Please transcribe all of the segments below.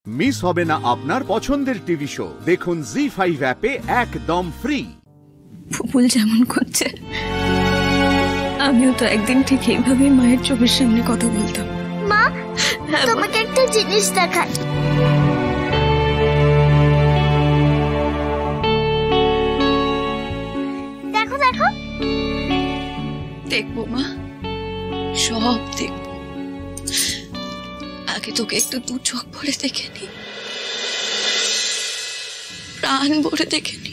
Miss হবে না আপনার পছন্দের টিভি শো। দেখুন জি5 অ্যাপে একদম ফ্রি। ফুপুল যেমন করছে আমিও তো একদিন ঠিক এইভাবে মায়ের চোখের সামনে কথা বলতাম। মা, তোমাকে একটা জিনিস দেখাই। দেখো দেখো। দেখবো মা, সব দেখবো। আগে তোকে একটু দু চোখ ভরে দেখে নি, প্রাণ ভরে দেখে নি।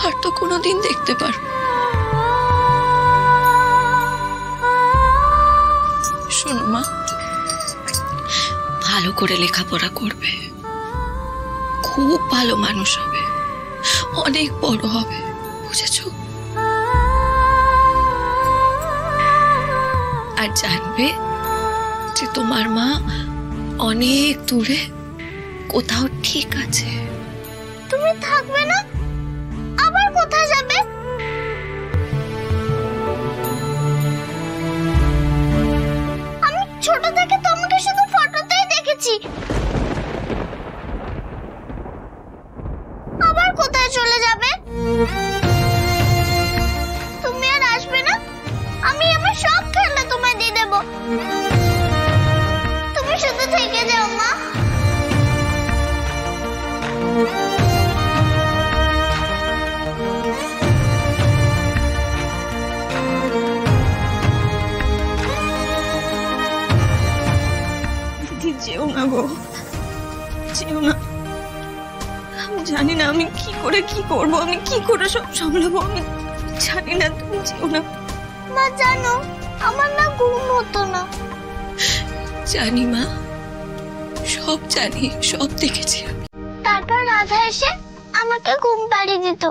আর তো কোনোদিন দেখতে পারবো। শোনো মা, ভালো করে লেখাপড়া করবে, খুব ভালো মানুষ হবে, অনেক বড় হবে, বুঝেছো? আর জানবে যে তোমার মা অনেক দূরে কোথাও ঠিক আছে। তুমি থাকবে না, আবার কোথায় যাবে? আমি ছোট থেকে তোমাকে শুধু ফটোতেই দেখেছি। আবার কোথায় চলে যাবে? তুমি আর আসবে না? আমি আমার সব খেলনা তোমায় দিয়ে দেব। তুমি শুধু থেকে যাও মা। দিদি যেও না গো, যেও না। আমি জানি না আমি কি করে কি করবো, আমি কি করে সব সামলাবো, আমি জানি না। তুমি যেও না। মা জানো, আমার না ঘুম হতো না। জানি মা, সব জানি, সব দেখেছি আমি। তারপর রাধা এসে আমাকে ঘুম পাড়িয়ে দিত।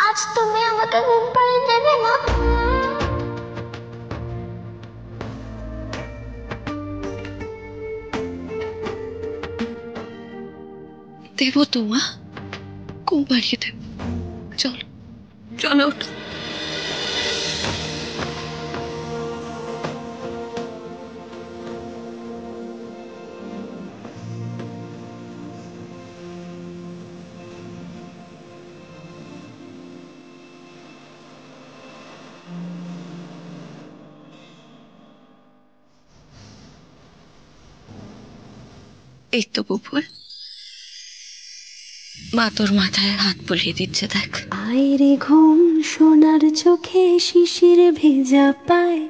আজ তুমি আমাকে ঘুম পাড়িয়ে দেবে মা? দেবো তো মা, ঘুম পাড়িয়ে দেবো। চলো চলো, ওঠো। এই তো বুবুল, মা তোর মাথায় হাত বুলিয়ে দিচ্ছে, দেখ। আইরে ঘুম সোনার চোখে শিশির ভেজা পায়।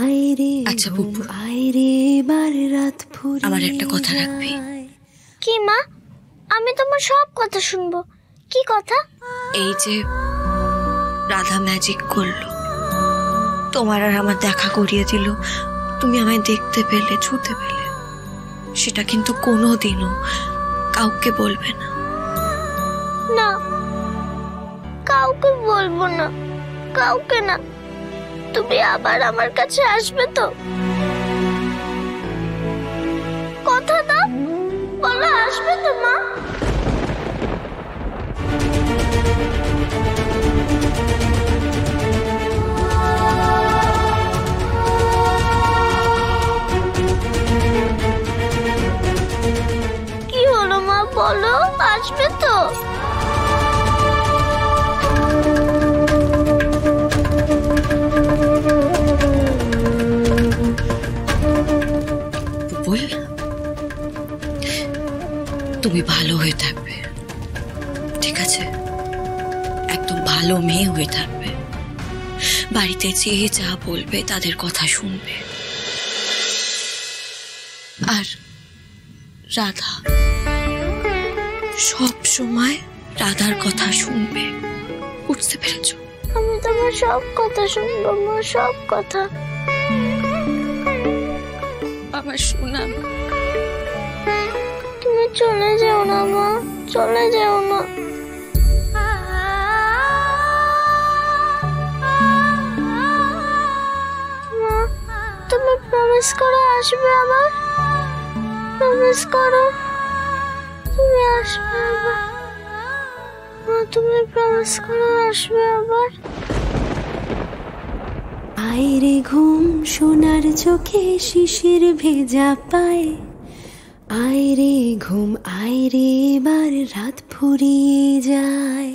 আইরে আচ্ছা বুবুল, আইরে এবার রাত ফুরিয়ে আমার একটা কথা রাখবি। কি মা? আমি তোমার সব কথা শুনবো। কি কথা? এই যে রাধা ম্যাজিক করলো, তোমার আর আমার দেখা করিয়ে দিল, তুমি আমায় দেখতে পেলে, ছুতে পেলে, সেটা কিন্তু কোনোদিনও কাউকে বলবে না। না, কাউকে বলবো না, কাউকে না। তুমি আবার আমার কাছে আসবে তো? কথা দাও, বলো আসবে তো মা? কি হলো মা, বলো আসবে তো? বুবুল, তুমি ভালো হয়ে থাকবে, ঠিক আছে? একদম ভালো মেয়ে হয়ে থাকবে, বাড়িতে যে যা বলবে তাদের কথা শুনবে। আর রাধা, সব সময় রাধার কথা শুনবে, বুঝতে পেরেছো? আমি তোমার সব কথা শুনবো মা, সব কথা। আমার শোনা, তুমি চলে যেও না মা, চলে যেও না। মা, তুমি প্রমিস করো আসবে আবার। প্রমিস করো তুমি আসবে আবার। মা, তুমি প্রমিস করো আসবে আবার। আয় রে ঘুম সোনার চোখে শিশির ভেজা পায়, আয় রে ঘুম আয় রে এবার রাত ফুরিয়ে যায়।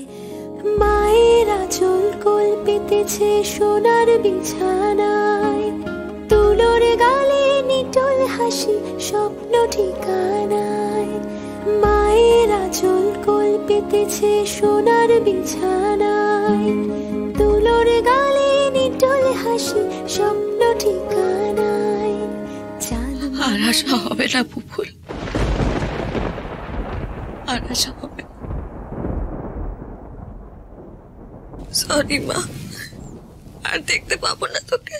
মায়ের আঁচল কোল পেতেছে সোনার বিছানায়, তুলোর গালে নিটোল হাসি স্বপ্ন ঠিকানায়। মায়ের আঁচল কোল পেতেছে সোনার বিছানায়, তুলোর গালে নিটোল হাসি স্বপ্ন ঠিকানায়। আর আশা হবে না বুবুল, আর আশা হবে। সরি মা, আর দেখতে পাবো না তোকে।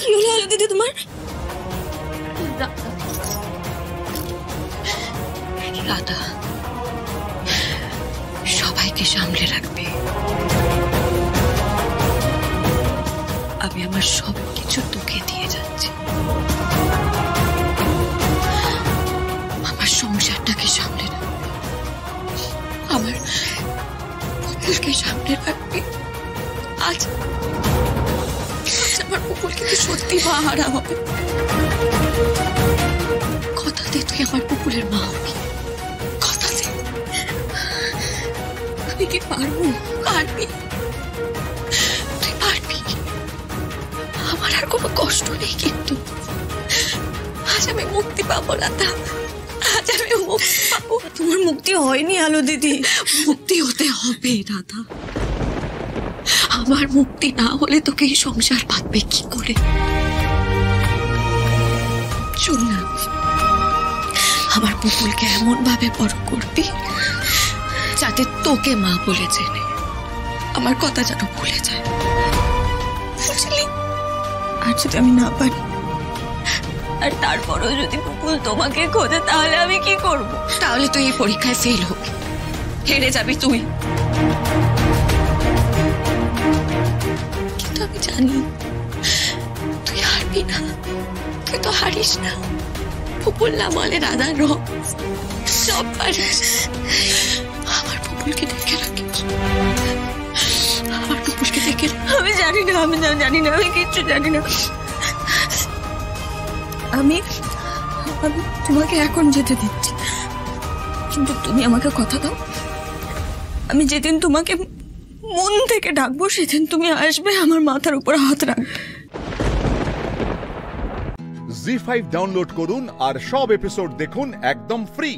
কি হলো আলো দিদি তোমার? রাধা সবাইকে সামলে রাখবে। আমি আমার সব কিছু তোকে দিয়ে যাচ্ছি। আমার সংসারটাকে সামলে রাখবে, আমার কুকুরকে সামলে রাখবে। আজ আমার কুকুর কিন্তু সত্যি মা হারা হবে। কথা দে তুই আমার কুকুরের মা হবি, কথা দে। আমি কি পারবো? পারবি, তুই পারবি। আমার আর কোনো কষ্ট নেই, কিন্তু আজ আমি মুক্তি পাবো রাধা, আজ আমি মুক্তি পাবো। তোমার মুক্তি হয়নি আলো দিদি, মুক্তি হতে হবে রাধা। আমার মুক্তি না হলে তোকে এই সংসার বাঁধবে কি করে? শোন না, আমার পুতুলকে এমন ভাবে বড় করবি যাতে তোকে মা বলে চেনে, আমার কথা যেন ভুলে যায়, বুঝলি? আর যদি আমি না পারি, আর তারপরও যদি পুতুল তোমাকে খোঁজে, তাহলে আমি কি করব? তাহলে তুই এই পরীক্ষায় ফেল হবি, হেরে যাবি তুই। আমি জানি তুই হারবি না, তুই তো হারিস না। পুপুল না বলে রাধার রং সব পারিস। আমার পুপুলকে দেখে রাখিস, আমার পুপুলকে দেখে। আমি জানি না, আমি জানি না, আমি কিচ্ছু জানি না। আমি তোমাকে এখন যেতে দিচ্ছি, কিন্তু তুমি আমাকে কথা দাও, আমি যেদিন তোমাকে মন থেকে ডাকবো সেদিন তুমি আসবে, আমার মাথার উপর হাত রাখবে। জি5 ডাউনলোড করুন আর সব এপিসোড দেখুন একদম ফ্রি।